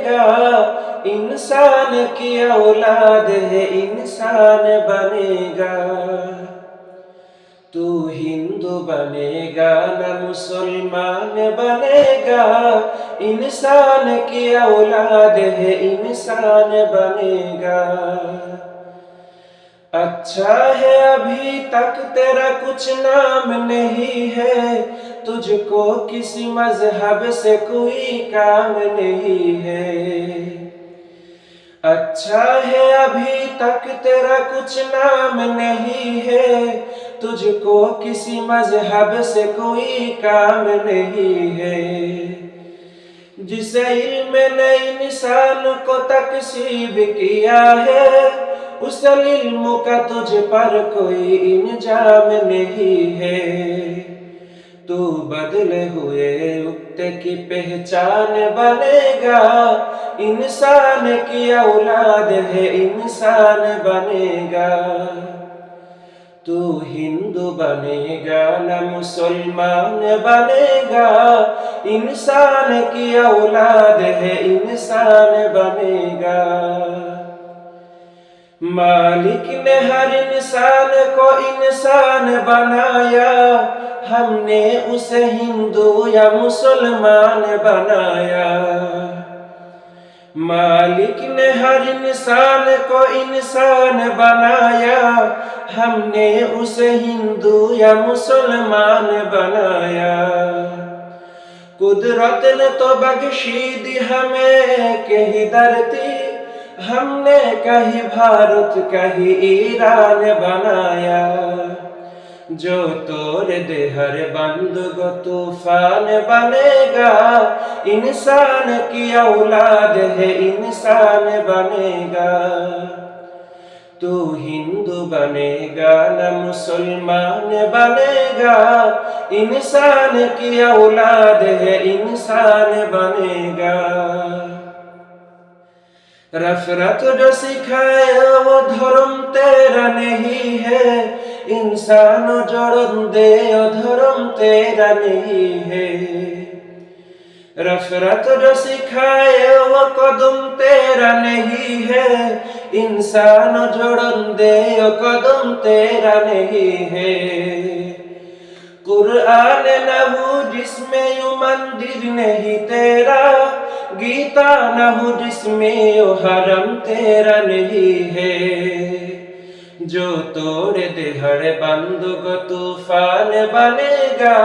बनेगा, इंसान की औलाद है इंसान बनेगा। तू हिंदू बनेगा न मुसलमान बनेगा, इंसान की औलाद है इंसान बनेगा। अच्छा है अभी तक तेरा कुछ नाम नहीं है, तुझको किसी मजहब से कोई काम नहीं है। अच्छा है अभी तक तेरा कुछ नाम नहीं है, तुझको किसी मजहब से कोई काम नहीं है। जिसे इल्म ने इंसान को तकसीब किया है, उस इल्म का तुझ पर कोई इंजाम नहीं है। तू बदले हुए उक्ते की पहचान बनेगा, इंसान की औलाद है इंसान बनेगा। तू हिंदू बनेगा न मुसलमान बनेगा, इंसान की औलाद है इंसान बनेगा। मालिक ने हर इंसान को इंसान बनाया, हमने उसे हिंदू या मुसलमान बनाया। मालिक ने हर इंसान को इंसान बनाया, हमने उसे हिंदू या मुसलमान बनाया। कुदरत ने तो बख्शी दी हमें कहीं धरती, हमने कहीं भारत कहीं ईरान बनाया। जो तोड़ दे हर बंद को तूफान बनेगा, इंसान की औलाद है इंसान बनेगा। तू हिंदू बनेगा न मुसलमान बनेगा, इंसान की औलाद है इंसान बनेगा। नफरत जो सिखाए वो धर्म तेरा नहीं है, इंसान जोड़ दे वो धर्म तेरा नहीं है। नफरत जो सिखाए वो कदम तेरा नहीं है, इंसान जोड़ दे वो कदम तेरा नहीं है। कुरान न हो जिसमें यू मंदिर नहीं तेरा, गीता न हो जिसमें यो हरम तेरा नहीं है। जो तोड़ दे हर बंद को तूफान बनेगा,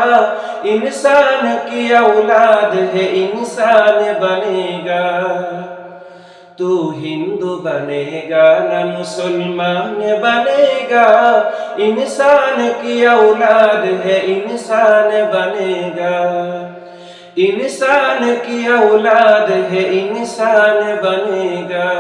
इंसान की औलाद है इंसान बनेगा। तू हिंदू बनेगा न मुसलमान बनेगा, इंसान की औलाद है इंसान बनेगा। इंसान की औलाद है इंसान बनेगा।